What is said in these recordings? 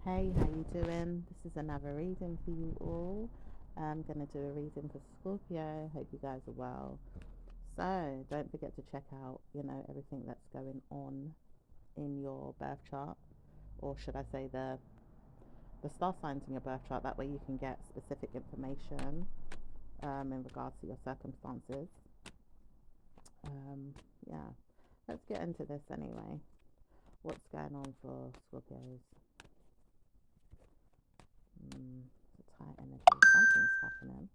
Hey, how you doing? This is another reading for you all. I'm gonna do a reading for Scorpio. Hope you guys are well. So don't forget to check out, everything that's going on in your birth chart, or should I say the star signs in your birth chart. That way you can get specific information in regards to your circumstances. Yeah, let's get into this anyway. What's going on for Scorpios? It's a tight energy. Something's happening.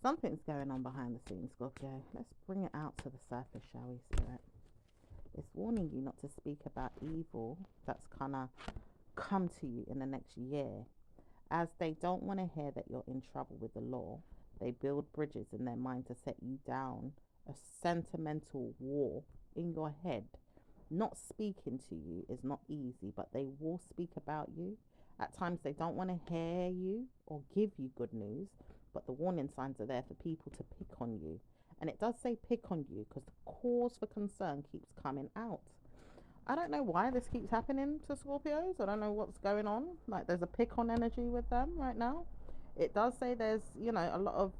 Something's going on behind the scenes, Scorpio. Let's bring it out to the surface, shall we, Spirit? It's warning you not to speak about evil that's gonna come to you in the next year, as they don't want to hear that you're in trouble with the law. They build bridges in their mind to set you down a sentimental war in your head. Not speaking to you is not easy, but they will speak about you. At times, they don't want to hear you or give you good news, but the warning signs are there for people to pick on you. And it does say pick on you because the cause for concern keeps coming out. I don't know why this keeps happening to Scorpios. I don't know what's going on. Like, there's a pick on energy with them right now. It does say there's, a lot of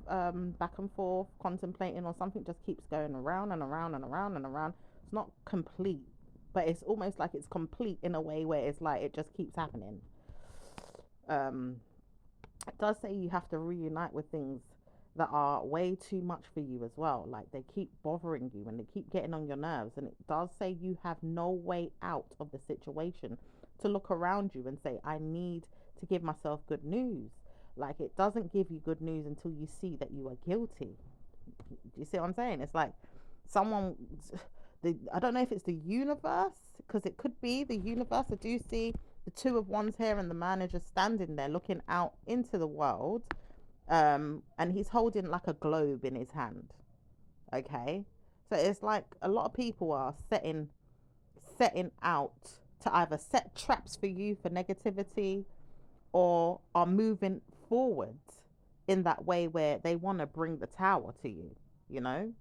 back and forth, contemplating, or something just keeps going around and around and around and around. It's not complete, but it's almost like it's complete in a way where it's like it just keeps happening. Um, it does say you have to reunite with things that are way too much for you as well. Like, they keep bothering you and they keep getting on your nerves. And it does say you have no way out of the situation to look around you and say, I need to give myself good news. Like, it doesn't give you good news until you see that you are guilty. Do you see what I'm saying? It's like someone, I don't know if it's the universe, because it could be the universe. I do see the two of wands here, and the man is just standing there looking out into the world, and he's holding like a globe in his hand. Okay, so it's like a lot of people are setting out to either set traps for you for negativity, or are moving forward in that way where they want to bring the tower to you, you know.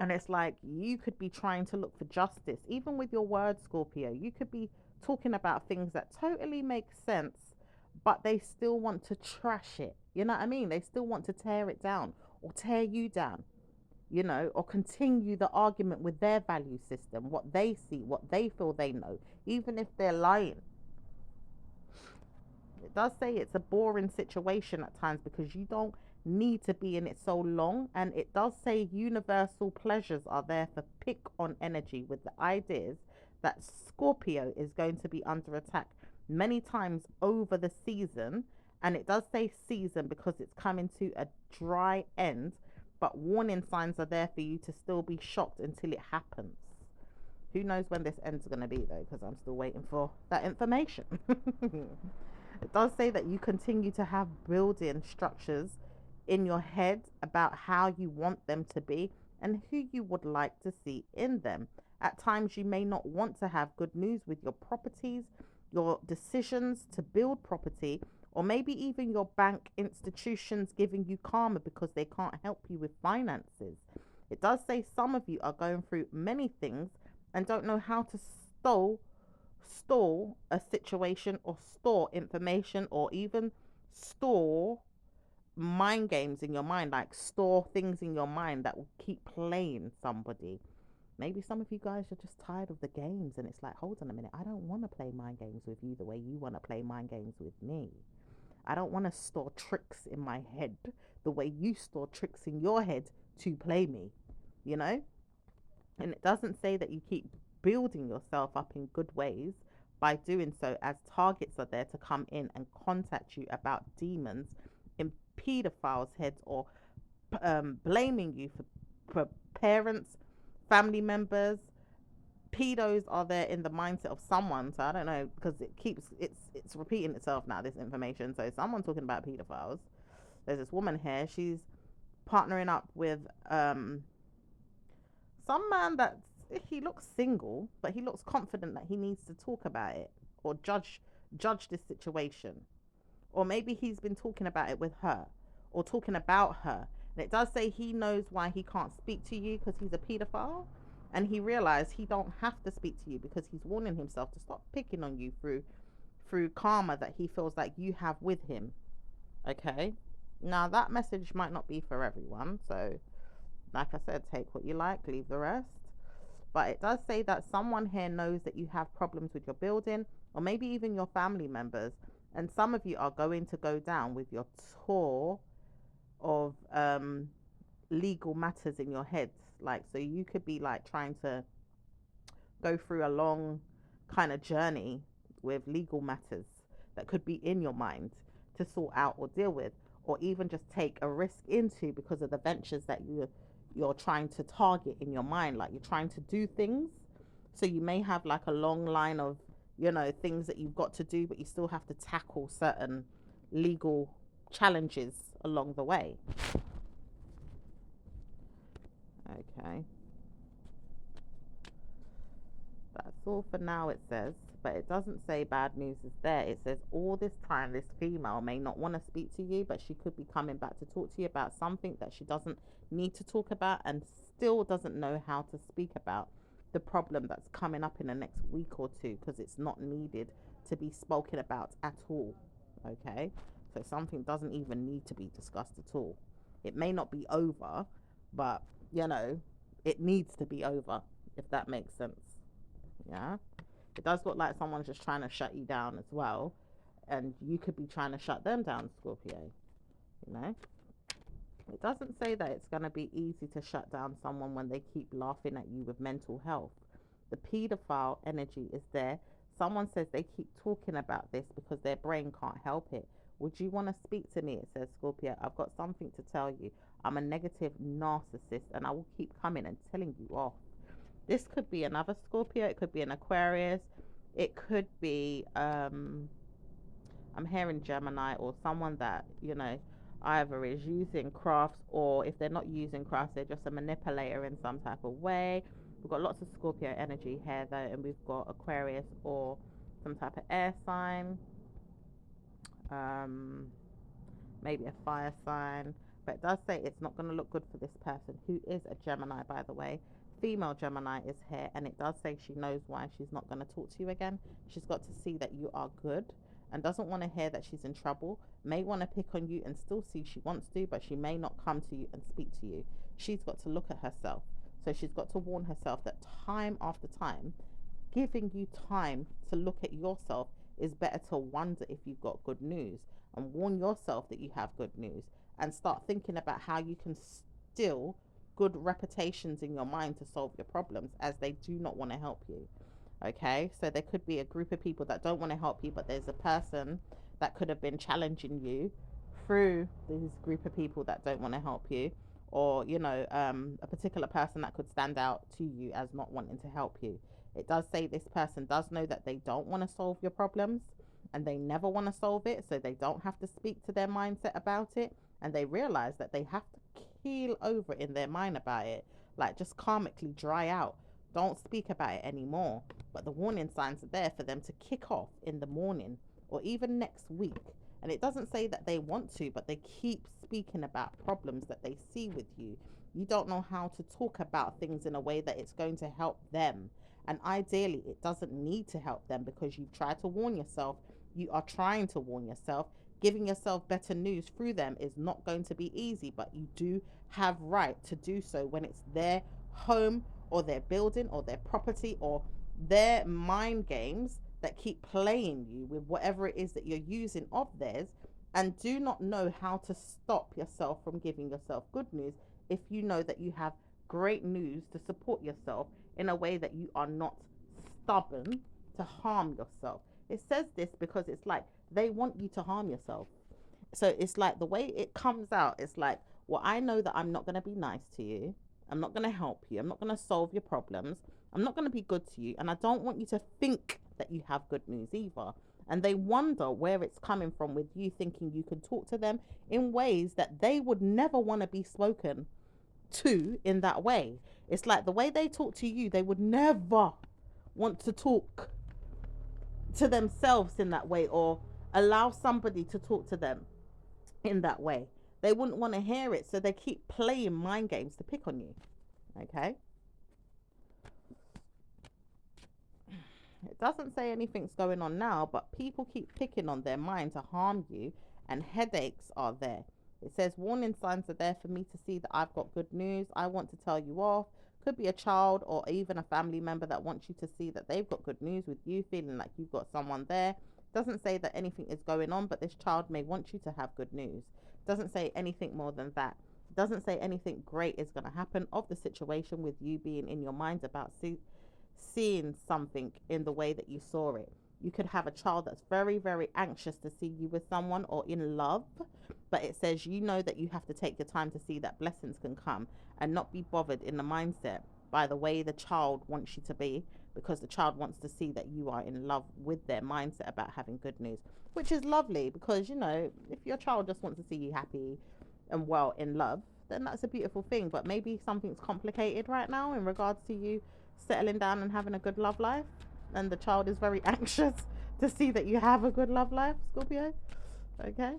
And it's like you could be trying to look for justice, even with your words, Scorpio. You could be talking about things that totally make sense, but they still want to trash it. You know what I mean? They still want to tear it down or tear you down, or continue the argument with their value system, what they see, what they feel they know, even if they're lying. It does say it's a boring situation at times because you don't need to be in it so long. And it does say universal pleasures are there for pick on energy, with the ideas that Scorpio is going to be under attack many times over the season. And it does say season because it's coming to a dry end, but warning signs are there for you to still be shocked until it happens. Who knows when this end's going to be, though, because I'm still waiting for that information. It does say that you continue to have building structures in your head about how you want them to be and who you would like to see in them. At times, you may not want to have good news with your properties, your decisions to build property, or maybe even your bank institutions giving you karma because they can't help you with finances. It does say some of you are going through many things and don't know how to store a situation, or store information, or even store mind games in your mind, like store things in your mind that will keep playing somebody. Maybe some of you guys are just tired of the games, and it's like, hold on a minute, I don't want to play mind games with you the way you want to play mind games with me. I don't want to store tricks in my head the way you store tricks in your head to play me, you know? And it doesn't say that you keep building yourself up in good ways by doing so, as targets are there to come in and contact you about demons in pedophiles' heads, or blaming you for parents, family members. Pedos are there in the mindset of someone. So I don't know, because it's repeating itself now, this information. So someone talking about pedophiles. There's this woman here. She's partnering up with some man that he looks single, but he looks confident that he needs to talk about it, or judge this situation. Or maybe he's been talking about it with her, or talking about her. And it does say he knows why he can't speak to you because he's a pedophile. and he realized he don't have to speak to you because he's warning himself to stop picking on you through karma that he feels like you have with him. Okay, now that message might not be for everyone, so like I said, take what you like, leave the rest. But it does say that someone here knows that you have problems with your building, or maybe even your family members, and some of you are going to go down with your tour of legal matters in your heads. Like, so you could be like trying to go through a long kind of journey with legal matters that could be in your mind to sort out or deal with, or even just take a risk into because of the ventures that you're trying to target in your mind. Like, you're trying to do things, so you may have like a long line of, you know, things that you've got to do, but you still have to tackle certain legal challenges along the way. Okay, that's all for now, it says, but it doesn't say bad news is there. It says all this time this female may not want to speak to you, but she could be coming back to talk to you about something that she doesn't need to talk about, and still doesn't know how to speak about the problem that's coming up in the next week or two, because it's not needed to be spoken about at all. Okay, so something doesn't even need to be discussed at all. It may not be over, but you know, it needs to be over, if that makes sense. Yeah, it does look like someone's just trying to shut you down as well, and you could be trying to shut them down, Scorpio. You know, it doesn't say that it's going to be easy to shut down someone when they keep laughing at you with mental health. The pedophile energy is there. Someone says they keep talking about this because their brain can't help it. Would you want to speak to me? It says, Scorpio, I've got something to tell you. I'm a negative narcissist, and I will keep coming and telling you off. This could be another Scorpio. It could be an Aquarius. It could be, I'm hearing Gemini, or someone that, you know, either is using crafts, or if they're not using crafts, they're just a manipulator in some type of way. We've got lots of Scorpio energy here, though, and we've got Aquarius or some type of air sign. Maybe a fire sign. But it does say it's not going to look good for this person, who is a Gemini, by the way. Female Gemini is here, and it does say she knows why she's not going to talk to you again. She's got to see that you are good and doesn't want to hear that she's in trouble. May want to pick on you and still see she wants to, but she may not come to you and speak to you. She's got to look at herself. So she's got to warn herself that time after time, giving you time to look at yourself is better to wonder if you've got good news, and warn yourself that you have good news, and start thinking about how you can still good reputations in your mind to solve your problems, as they do not want to help you. Okay, so there could be a group of people that don't want to help you, but there's a person that could have been challenging you through this group of people that don't want to help you, or you know, a particular person that could stand out to you as not wanting to help you. It does say this person does know that they don't want to solve your problems, and they never want to solve it, so they don't have to speak to their mindset about it, and they realize that they have to keel over in their mind about it, like just karmically dry out, don't speak about it anymore. But the warning signs are there for them to kick off in the morning or even next week. And it doesn't say that they want to, but they keep speaking about problems that they see with you. You don't know how to talk about things in a way that it's going to help them. And ideally, it doesn't need to help them, because you've tried to warn yourself. You are trying to warn yourself. Giving yourself better news through them is not going to be easy, but you do have right to do so when it's their home or their building or their property or their mind games that keep playing you with whatever it is that you're using of theirs, and do not know how to stop yourself from giving yourself good news if you know that you have great news to support yourself in a way that you are not stubborn to harm yourself. It says this because it's like they want you to harm yourself. So it's like the way it comes out, it's like, well, I know that I'm not going to be nice to you. I'm not going to help you. I'm not going to solve your problems. I'm not going to be good to you. And I don't want you to think that you have good news either. And they wonder where it's coming from with you thinking you can talk to them in ways that they would never want to be spoken to in that way. It's like the way they talk to you, they would never want to talk to themselves in that way, or allow somebody to talk to them in that way. They wouldn't want to hear it, so they keep playing mind games to pick on you. Okay, Doesn't say anything's going on now, but people keep picking on their mind to harm you, and headaches are there. It says warning signs are there for me to see that I've got good news. I want to tell you off. Could be a child or even a family member that wants you to see that they've got good news with you, feeling like you've got someone there. Doesn't say that anything is going on, but this child may want you to have good news. Doesn't say anything more than that. Doesn't say anything great is going to happen of the situation with you being in your mind about seeing something in the way that you saw it. You could have a child that's very, very anxious to see you with someone or in love, but it says you know that you have to take your time to see that blessings can come and not be bothered in the mindset by the way the child wants you to be, because the child wants to see that you are in love with their mindset about having good news, which is lovely, because you know, if your child just wants to see you happy and well in love, then that's a beautiful thing. But maybe something's complicated right now in regards to you settling down and having a good love life, and the child is very anxious to see that you have a good love life, Scorpio. Okay,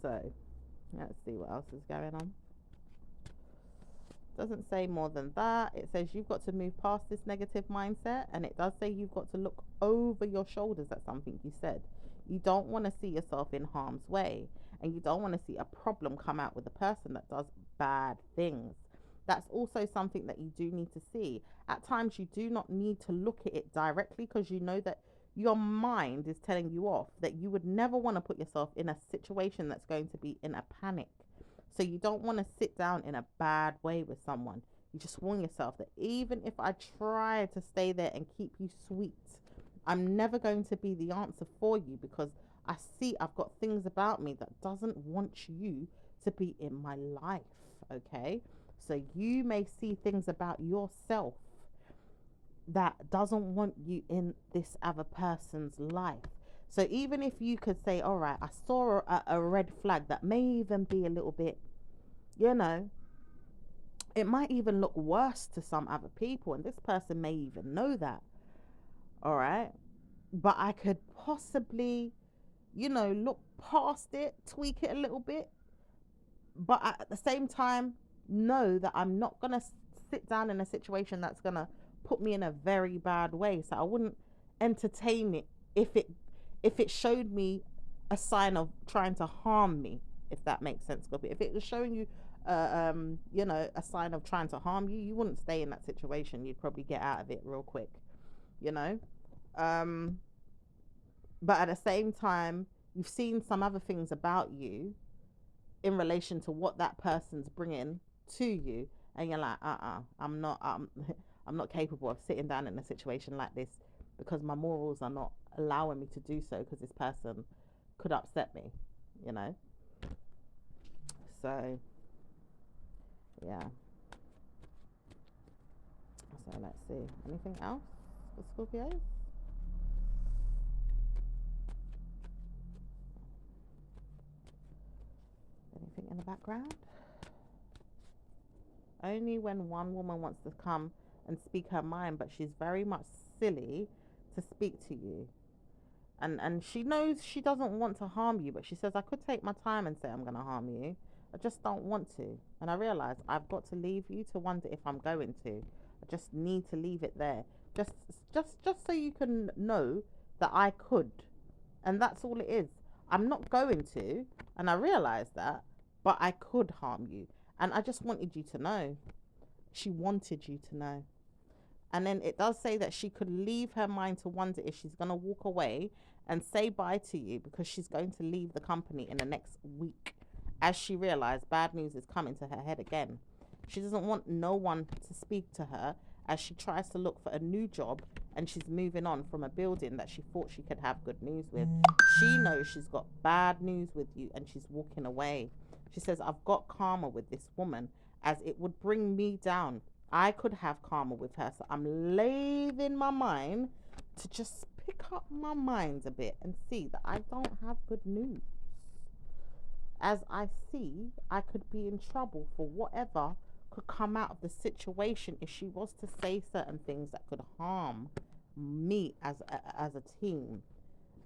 so let's see what else is going on. Doesn't say more than that. It says you've got to move past this negative mindset, and it does say you've got to look over your shoulders at something you said. You don't want to see yourself in harm's way, and you don't want to see a problem come out with a person that does bad things. That's also something that you do need to see. At times you do not need to look at it directly, because you know that your mind is telling you off, that you would never want to put yourself in a situation that's going to be in a panic. So you don't want to sit down in a bad way with someone. You just warn yourself that even if I try to stay there and keep you sweet, I'm never going to be the answer for you, because I see I've got things about me that doesn't want you to be in my life. Okay, so you may see things about yourself that doesn't want you in this other person's life. So even if you could say, all right, I saw a red flag that may even be a little bit, you know, it might even look worse to some other people, and this person may even know that. All right, but I could possibly, you know, look past it, tweak it a little bit, but at the same time know that I'm not gonna sit down in a situation that's gonna put me in a very bad way. So I wouldn't entertain it if it showed me a sign of trying to harm me, if that makes sense. If it was showing you you know, a sign of trying to harm you, you wouldn't stay in that situation. You'd probably get out of it real quick, you know. But at the same time, you've seen some other things about you in relation to what that person's bringing to you, and you're like, I'm not I'm not capable of sitting down in a situation like this, because my morals are not allowing me to do so, because this person could upset me, you know. So yeah, so let's see, anything else for Scorpios? Anything in the background? Only when one woman wants to come and speak her mind, but she's very much silly to speak to you. And she knows she doesn't want to harm you, but she says, I could take my time and say I'm going to harm you. I just don't want to. And I realize I've got to leave you to wonder if I'm going to. I just need to leave it there. Just so you can know that I could. And that's all it is. I'm not going to, and I realize that, but I could harm you. And I just wanted you to know. She wanted you to know. And then it does say that she could leave her mind to wonder if she's going to walk away and say bye to you, because she's going to leave the company in the next week, as she realized bad news is coming to her head again. She doesn't want no one to speak to her as she tries to look for a new job, and she's moving on from a building that she thought she could have good news with. She knows she's got bad news with you, and she's walking away. She says, I've got karma with this woman, as it would bring me down. I could have karma with her, so I'm leaving my mind to just pick up my mind a bit and see that I don't have good news. As I see, I could be in trouble for whatever could come out of the situation if she was to say certain things that could harm me as a team,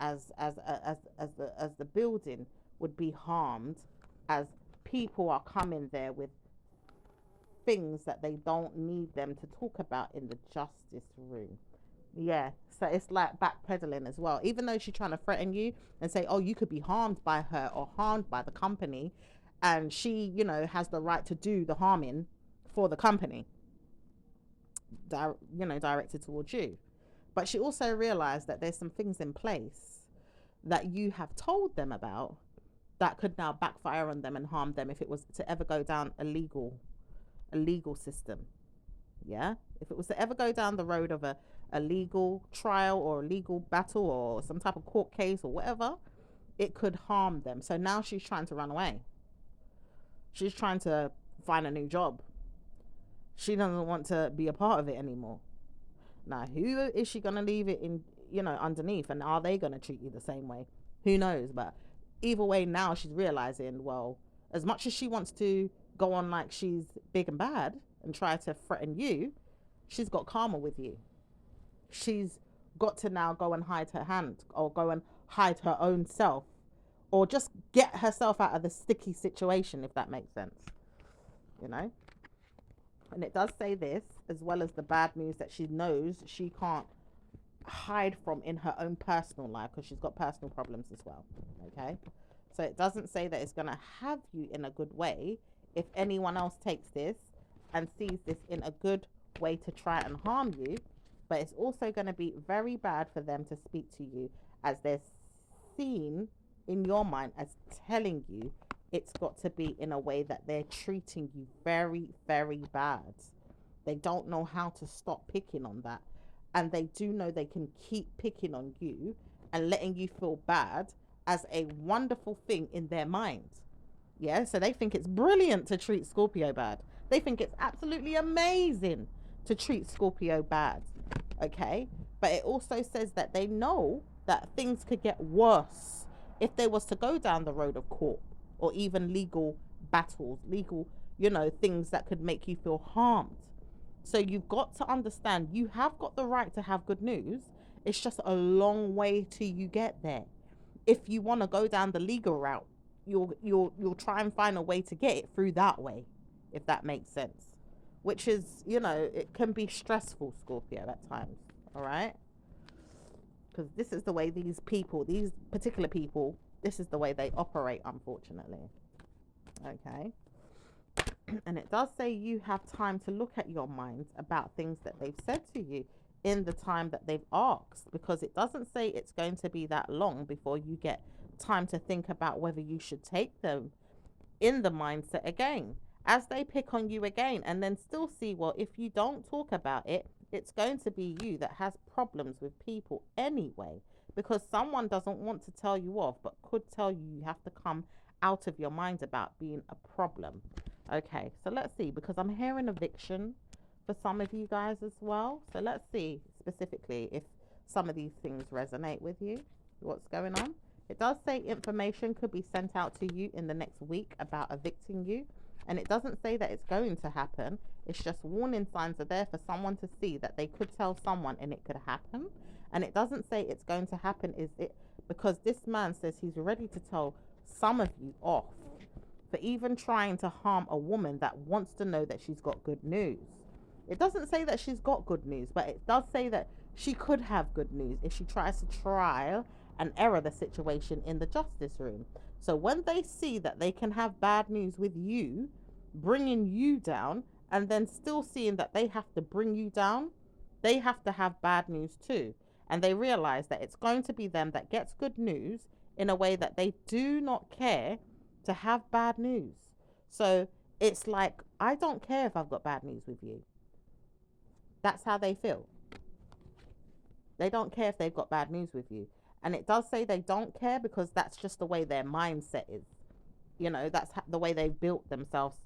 as the building would be harmed, as people are coming there with things that they don't need them to talk about in the justice room. Yeah. So it's like backpedaling as well. Even though she's trying to threaten you and say, oh, you could be harmed by her or harmed by the company. And she, has the right to do the harming for the company, directed towards you. But she also realized that there's some things in place that you have told them about that could now backfire on them and harm them if it was to ever go down a legal system. Yeah, if it was to ever go down the road of a legal trial or a legal battle or some type of court case or whatever, it could harm them. So now she's trying to run away. She's trying to find a new job. She doesn't want to be a part of it anymore. Now, who is she going to leave it in, underneath? And are they going to treat you the same way? Who knows? But either way, now she's realizing, well, as much as she wants to go on like she's big and bad and try to threaten you, she's got karma with you. She's got to now go and hide her hand or go and hide her own self or just get herself out of the sticky situation, if that makes sense. And it does say this, as well as the bad news that she knows she can't hide from in her own personal life, because she's got personal problems as well. Okay. So it doesn't say that it's going to have you in a good way if anyone else takes this and sees this in a good way to try and harm you. But it's also going to be very bad for them to speak to you, as they're seen in your mind as telling you it's got to be in a way that they're treating you very, very bad. They don't know how to stop picking on that. And they do know they can keep picking on you and letting you feel bad as a wonderful thing in their mind. Yeah, so they think it's brilliant to treat Scorpio bad. They think it's absolutely amazing to treat Scorpio bad. Okay, but it also says that they know that things could get worse if they was to go down the road of court or even legal battles, legal, things that could make you feel harmed. So you've got to understand you have got the right to have good news. It's just a long way till you get there. If you want to go down the legal route, you'll try and find a way to get it through that way, if that makes sense. Which is, it can be stressful, Scorpio, at times. All right? Because this is the way these particular people, this is the way they operate, unfortunately. Okay? And it does say you have time to look at your minds about things that they've said to you in the time that they've asked, because it doesn't say it's going to be that long before you get time to think about whether you should take them in the mindset again, as they pick on you again, and then still see, well, if you don't talk about it, it's going to be you that has problems with people anyway, because someone doesn't want to tell you off but could tell you have to come out of your mind about being a problem. Okay, so let's see, because I'm hearing eviction for some of you guys as well. So let's see specifically if some of these things resonate with you, what's going on. It does say information could be sent out to you in the next week about evicting you. And it doesn't say that it's going to happen. It's just warning signs are there for someone to see that they could tell someone and it could happen. And it doesn't say it's going to happen, is it? Because this man says he's ready to tell some of you off for even trying to harm a woman that wants to know that she's got good news. It doesn't say that she's got good news, but it does say that she could have good news if she tries to trial and error the situation in the justice room. So when they see that they can have bad news with you, bringing you down, and then still seeing that they have to bring you down, they have to have bad news too. And they realize that it's going to be them that gets good news in a way that they do not care to have bad news. So it's like, I don't care if I've got bad news with you. That's how they feel. They don't care if they've got bad news with you. And it does say they don't care because that's just the way their mindset is. That's the way they've built themselves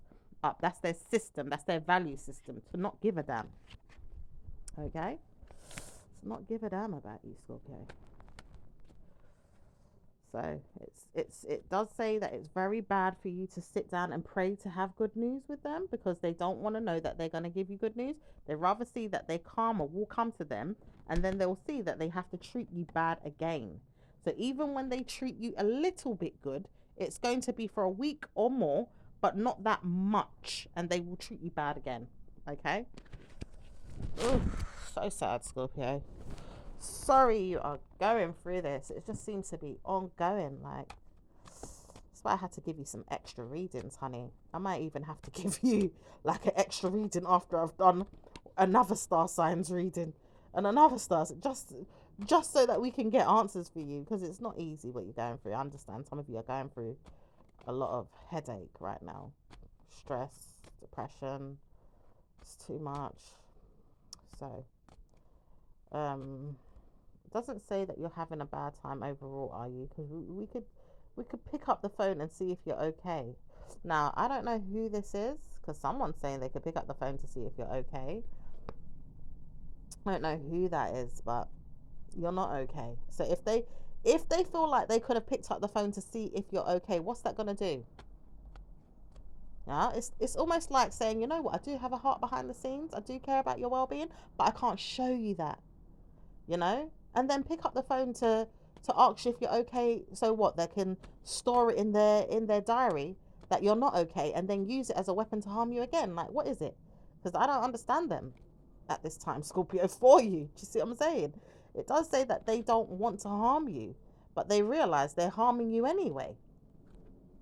up. That's their system. That's their value system, to not give a damn. Okay? To not give a damn about you, Scorpio. So it does say that it's very bad for you to sit down and pray to have good news with them, because they don't want to know that they're going to give you good news. They rather see that their karma will come to them, and then they'll see that they have to treat you bad again. So even when they treat you a little bit good, it's going to be for a week or more, but not that much, and they will treat you bad again. Okay? Oof, so sad, Scorpio. Sorry you are going through this. It just seems to be ongoing. Like, that's why I had to give you some extra readings, honey. I might even have to give you like an extra reading after I've done another star signs reading and another stars, just so that we can get answers for you, because it's not easy what you're going through. I understand some of you are going through a lot of headache right now, stress, depression. It's too much. So, it doesn't say that you're having a bad time overall, are you? Because we could pick up the phone and see if you're okay. Now, I don't know who this is, because someone's saying they could pick up the phone to see if you're okay. I don't know who that is, but you're not okay. So if they feel like they could have picked up the phone to see if you're okay, what's that gonna do? Yeah, it's almost like saying, you know what, I do have a heart behind the scenes. I do care about your well-being, but I can't show you that. You know, and then pick up the phone to ask you if you're okay. So what? They can store it in their diary that you're not okay, and then use it as a weapon to harm you again. Like, what is it? Because I don't understand them at this time, Scorpio, for you. Do you see what I'm saying? It does say that they don't want to harm you, but they realize they're harming you anyway.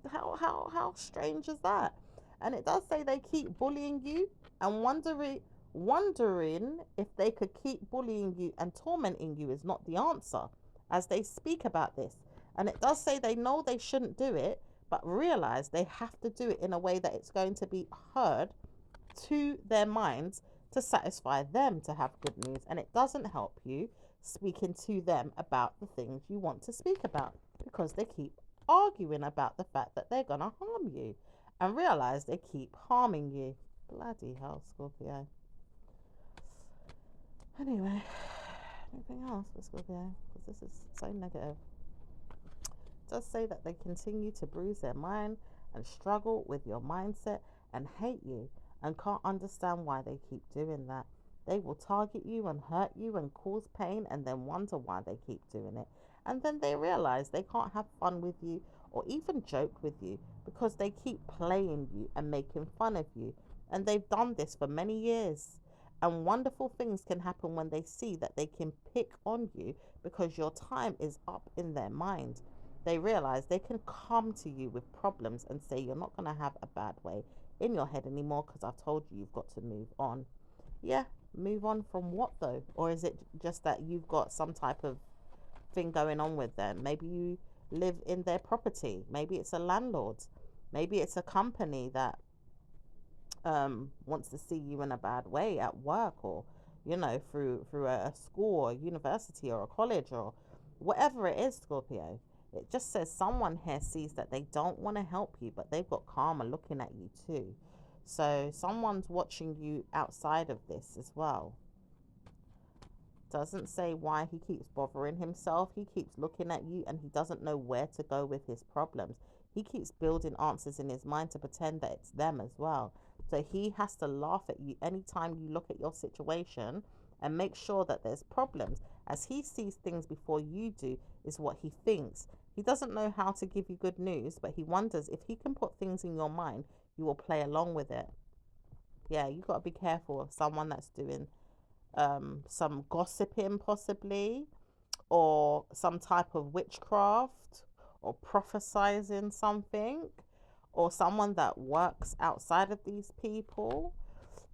How strange is that? And it does say they keep bullying you and wondering if they could keep bullying you and tormenting you is not the answer, as they speak about this. And it does say they know they shouldn't do it, but realize they have to do it in a way that it's going to be heard to their minds to satisfy them to have good news. And it doesn't help you speaking to them about the things you want to speak about, because they keep arguing about the fact that they're going to harm you, and realize they keep harming you. Bloody hell, Scorpio. Anyway, anything else for Scorpio? Because this is so negative. It does say that they continue to bruise their mind and struggle with your mindset and hate you and can't understand why they keep doing that. They will target you and hurt you and cause pain, and then wonder why they keep doing it. And then they realize they can't have fun with you or even joke with you, because they keep playing you and making fun of you. And they've done this for many years. And wonderful things can happen when they see that they can pick on you, because your time is up in their mind. They realize they can come to you with problems and say you're not going to have a bad way in your head anymore, because I've told you you've got to move on. Yeah, move on from what though? Or is it just that you've got some type of thing going on with them? Maybe you live in their property. Maybe it's a landlord. Maybe it's a company that wants to see you in a bad way at work, or through a school or university or a college or whatever it is, Scorpio. It just says someone here sees that they don't want to help you, but they've got karma looking at you too. So someone's watching you outside of this as well. Doesn't say why he keeps bothering himself. He keeps looking at you and he doesn't know where to go with his problems. He keeps building answers in his mind to pretend that it's them as well. So he has to laugh at you anytime you look at your situation and make sure that there's problems. As he sees things before you do, is what he thinks. He doesn't know how to give you good news, but he wonders if he can put things in your mind, you will play along with it. Yeah, you got to be careful of someone that's doing some gossiping, possibly, or some type of witchcraft, or prophesizing something, or someone that works outside of these people.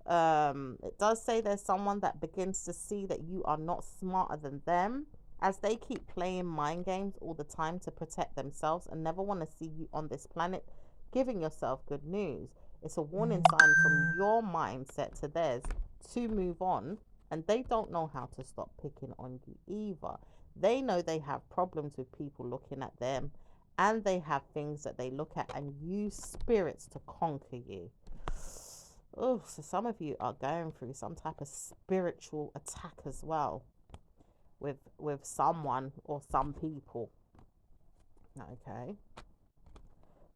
It does say there's someone that begins to see that you are not smarter than them, as they keep playing mind games all the time to protect themselves and never want to see you on this planet giving yourself good news. It's a warning sign from your mindset to theirs to move on, and they don't know how to stop picking on you either. They know they have problems with people looking at them, and they have things that they look at and use spirits to conquer you. Oh, so some of you are going through some type of spiritual attack as well with someone or some people. Okay.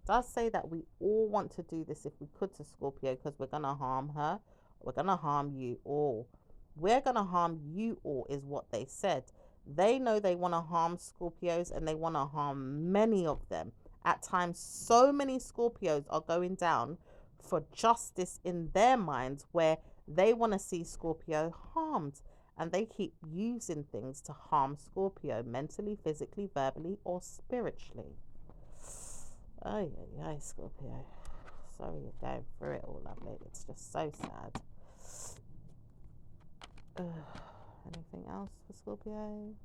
Does say that we all want to do this if we could to Scorpio, because we're going to harm her. We're going to harm you all. We're going to harm you all is what they said. They know they want to harm Scorpios, and they want to harm many of them. At times, so many Scorpios are going down for justice in their minds, where They want to see Scorpio harmed, and they keep using things to harm Scorpio mentally, physically, verbally, or spiritually. Oh, yeah, Scorpio. Sorry you're going through it all, lovely. It's just so sad. Anything else for Scorpio?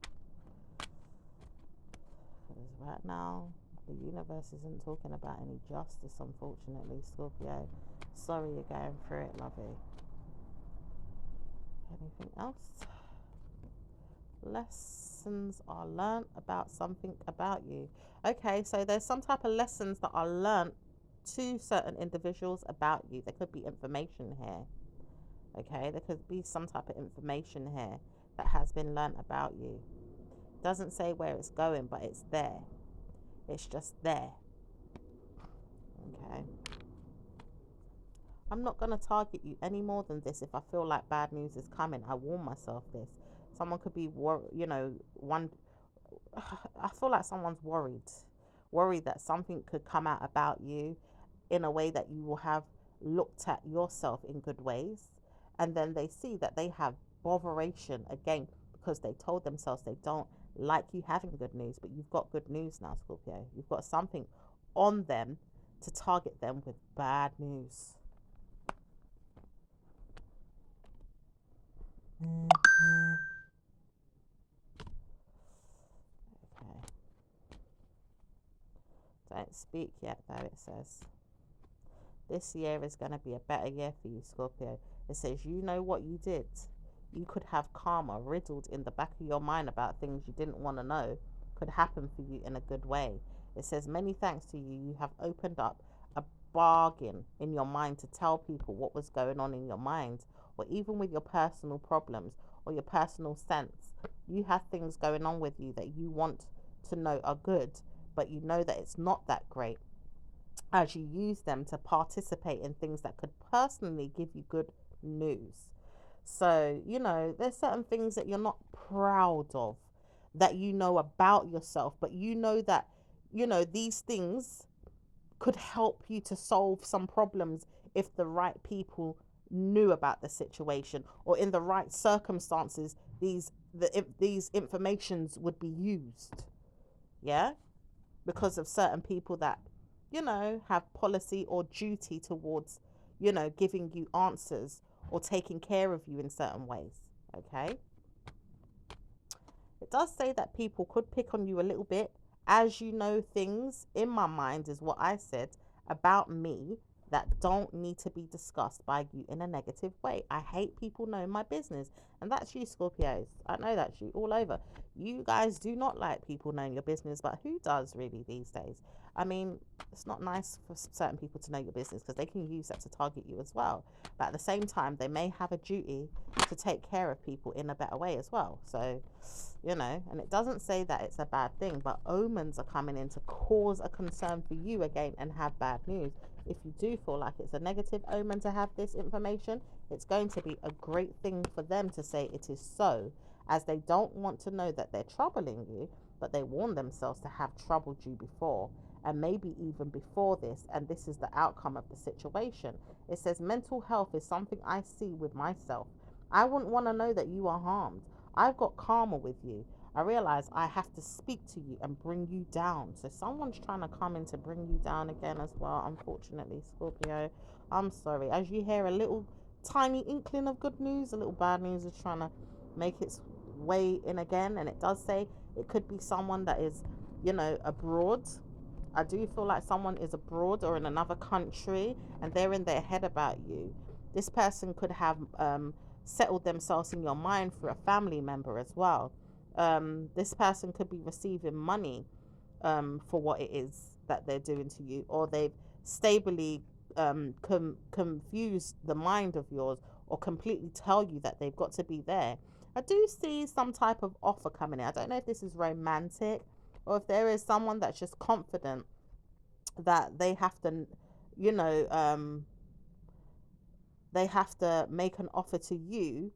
Because right now, the universe isn't talking about any justice, unfortunately, Scorpio. Sorry you're going through it, lovey. Anything else? Lessons are learnt about something about you. Okay, so there's some type of lessons that are learnt to certain individuals about you. There could be information here. Okay, there could be some type of information here that has been learnt about you. Doesn't say where it's going, but it's there. It's just there. Okay. I'm not going to target you any more than this. If I feel like bad news is coming, I warn myself this. Someone could be, I feel like someone's worried that something could come out about you in a way that you will have looked at yourself in good ways, and then they see that they have botheration again because they told themselves they don't like you having good news, but you've got good news now, Scorpio. You've got something on them to target them with bad news. Okay. Don't speak yet, though, it says. This year is going to be a better year for you, Scorpio. It says, you know what you did. You could have karma riddled in the back of your mind about things you didn't want to know could happen for you in a good way. It says, many thanks to you. You have opened up a bargain in your mind to tell people what was going on in your mind, or even with your personal problems or your personal sense. You have things going on with you that you want to know are good, but you know that it's not that great, as you use them to participate in things that could personally give you good news. So, there's certain things that you're not proud of, that you know about yourself, but you know that, these things could help you to solve some problems if the right people knew about the situation, or in the right circumstances these informations would be used. Yeah, because of certain people that have policy or duty towards giving you answers or taking care of you in certain ways. Okay, it does say that people could pick on you a little bit, as things in my mind is what I said about me that don't need to be discussed by you in a negative way. I hate people knowing my business, and that's you, Scorpios. I know that's you all over. You guys do not like people knowing your business, but who does really these days? I mean, it's not nice for certain people to know your business because they can use that to target you as well. But at the same time, they may have a duty to take care of people in a better way as well. So, and it doesn't say that it's a bad thing, but omens are coming in to cause a concern for you again and have bad news. If you do feel like it's a negative omen to have this information, it's going to be a great thing for them to say it is so, as they don't want to know that they're troubling you, but they warn themselves to have troubled you before, and maybe even before this, and this is the outcome of the situation. It says mental health is something I see with myself. I wouldn't want to know that you are harmed. I've got karma with you. I realize I have to speak to you and bring you down. So someone's trying to come in to bring you down again as well, unfortunately, Scorpio. I'm sorry. As you hear a little tiny inkling of good news, a little bad news is trying to make its way in again. And it does say it could be someone that is, abroad. I do feel like someone is abroad or in another country and they're in their head about you. This person could have settled themselves in your mind through a family member as well. This person could be receiving money for what it is that they're doing to you, or they've stably confused the mind of yours, or completely tell you that they've got to be there. I do see some type of offer coming in. I don't know if this is romantic, or if there is someone that's just confident that they have to, you know, they have to make an offer to you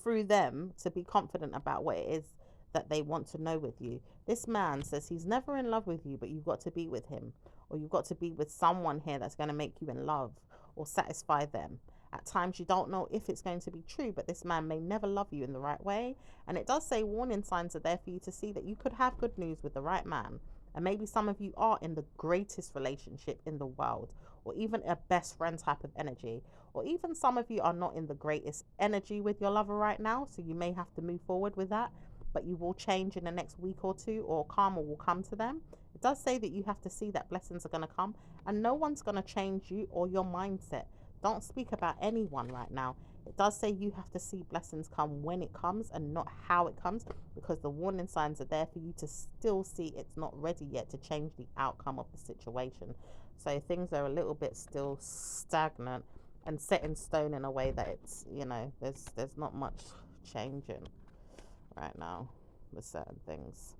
through them to be confident about what it is that they want to know with you. This man says he's never in love with you, but you've got to be with him, or you've got to be with someone here that's going to make you in love or satisfy them. At times you don't know if it's going to be true, but this man may never love you in the right way. And it does say warning signs are there for you to see that you could have good news with the right man. And maybe some of you are in the greatest relationship in the world, or even a best friend type of energy, or even some of you are not in the greatest energy with your lover right now, so you may have to move forward with that, but you will change in the next week or two, or karma will come to them. It does say that you have to see that blessings are going to come, and no one's going to change you or your mindset. Don't speak about anyone right now. It does say you have to see blessings come when it comes and not how it comes, because the warning signs are there for you to still see it's not ready yet to change the outcome of the situation. So things are a little bit still stagnant and set in stone in a way that it's, you know, there's not much changing right now with certain things.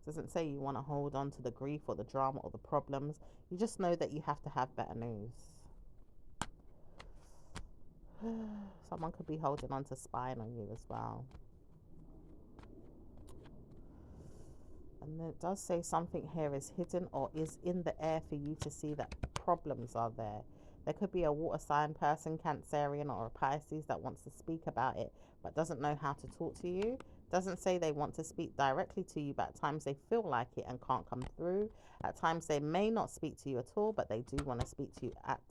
It doesn't say you want to hold on to the grief or the drama or the problems. You just know that you have to have better news. Someone could be holding on to spying on you as well. And then it does say something here is hidden or is in the air for you to see that problems are there. There could be a water sign person, Cancerian or a Pisces, that wants to speak about it but doesn't know how to talk to you. Doesn't say they want to speak directly to you, but at times they feel like it and can't come through. At times they may not speak to you at all, but they do want to speak to you at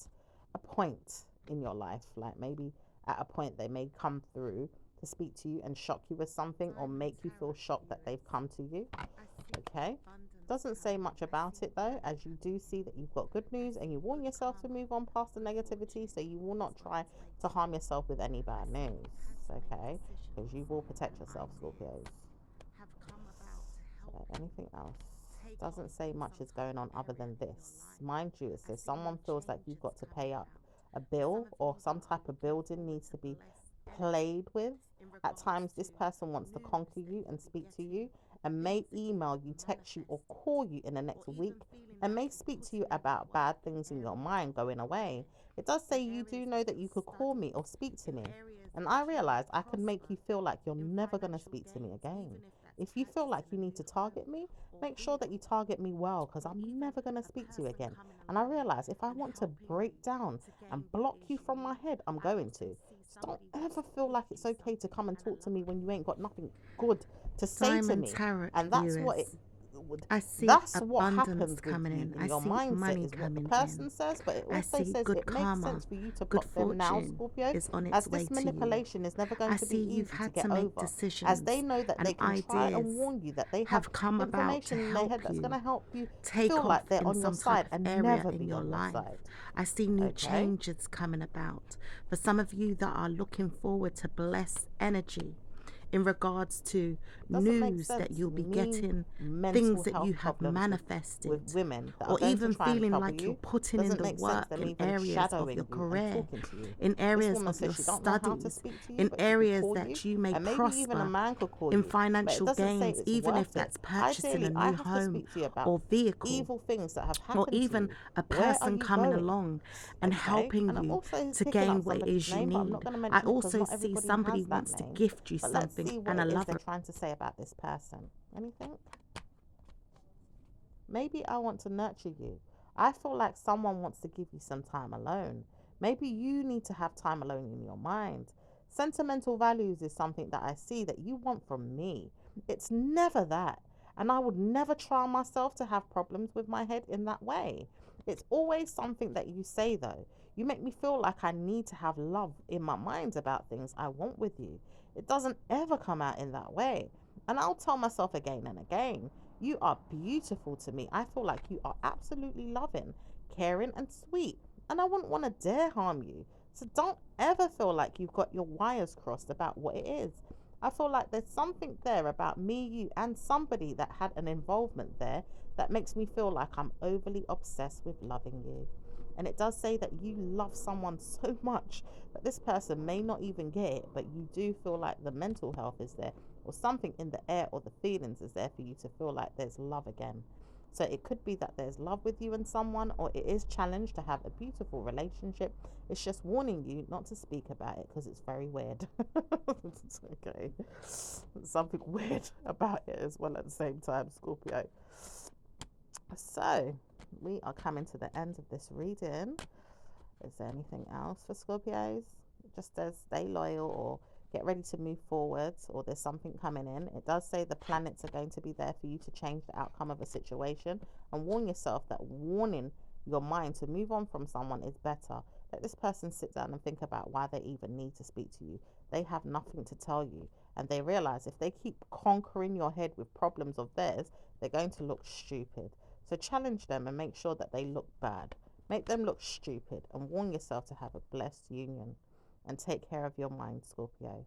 a point in your life. Like maybe at a point they may come through to speak to you and shock you with something, or make you feel shocked that they've come to you. Okay, doesn't say much about it though, as you do see that you've got good news and you warn yourself to move on past the negativity, so you will not try to harm yourself with any bad news. Okay, because you will protect yourself, Scorpios. So anything else? Doesn't say much is going on other than this. Mind you, it says someone feels like you've got to pay up a bill, or some type of building needs to be played with. At times this person wants to conquer you and speak to you, and may email you, text you, or call you in the next week, and may speak to you about bad things in your mind going away. It does say you do know that you could call me or speak to me, and I realize I can make you feel like you're never going to speak to me again. If you feel like you need to target me, make sure that you target me well, because I'm never going to speak to you again. And I realize if I want to break down and block you from my head, I'm going to. So don't ever feel like it's okay to come and talk to me when you ain't got nothing good to say to me. And that's what it would, that's what happens with you in your mindset, is what the person says, but it also says it makes sense for you to block them now, Scorpio, as this manipulation is never going to be easy to get over, as they know that they can try and warn you that they have information in their head that's going to help you feel like they're on your side and never be on your side. I see new changes coming about for some of you that are looking forward to blessed energy in regards to news that you'll be getting, things that you have manifested, with women that or are going even to try feeling and like you. you're putting in the work in areas of your career, in areas of your studies, in areas that you may prosper in financial gains, even if that's purchasing a new home or vehicle, evil things that have happened, or even a person coming along and helping you to gain what it is you need. I also see somebody wants to gift you something, and I love they're trying to say about this person. Anything? Maybe I want to nurture you. I feel like someone wants to give you some time alone. Maybe you need to have time alone in your mind. Sentimental values is something that I see that you want from me. It's never that. And I would never try myself to have problems with my head in that way. It's always something that you say though. You make me feel like I need to have love in my mind about things I want with you. It doesn't ever come out in that way. And I'll tell myself again and again, you are beautiful to me. I feel like you are absolutely loving, caring, and sweet. And I wouldn't want to dare harm you. So don't ever feel like you've got your wires crossed about what it is. I feel like there's something there about me, you, and somebody that had an involvement there that makes me feel like I'm overly obsessed with loving you. And it does say that you love someone so much that this person may not even get it, but you do feel like the mental health is there, or something in the air or the feelings is there for you to feel like there's love again. So it could be that there's love with you and someone, or it is challenged to have a beautiful relationship. It's just warning you not to speak about it because it's very weird. It's okay. Something weird about it as well at the same time, Scorpio. So we are coming to the end of this reading. Is there anything else for Scorpios? Just as stay loyal or get ready to move forwards, or there's something coming in. It does say the planets are going to be there for you to change the outcome of a situation, and warn yourself that warning your mind to move on from someone is better. Let this person sit down and think about why they even need to speak to you. They have nothing to tell you, and they realize if they keep conquering your head with problems of theirs, they're going to look stupid. So challenge them and make sure that they look bad. Make them look stupid and warn yourself to have a blessed union and take care of your mind, Scorpio.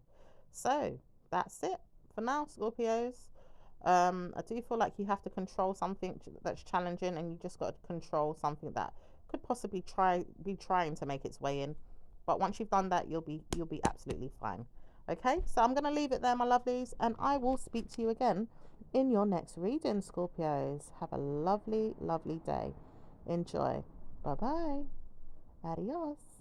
So that's it for now, Scorpios. I do feel like you have to control something that's challenging, and you just got to control something that could possibly be trying to make its way in. But once you've done that, you'll be absolutely fine. Okay, so I'm gonna leave it there, my lovelies, and I will speak to you again in your next reading, Scorpios. Have a lovely, lovely day. Enjoy. Bye bye. Adios.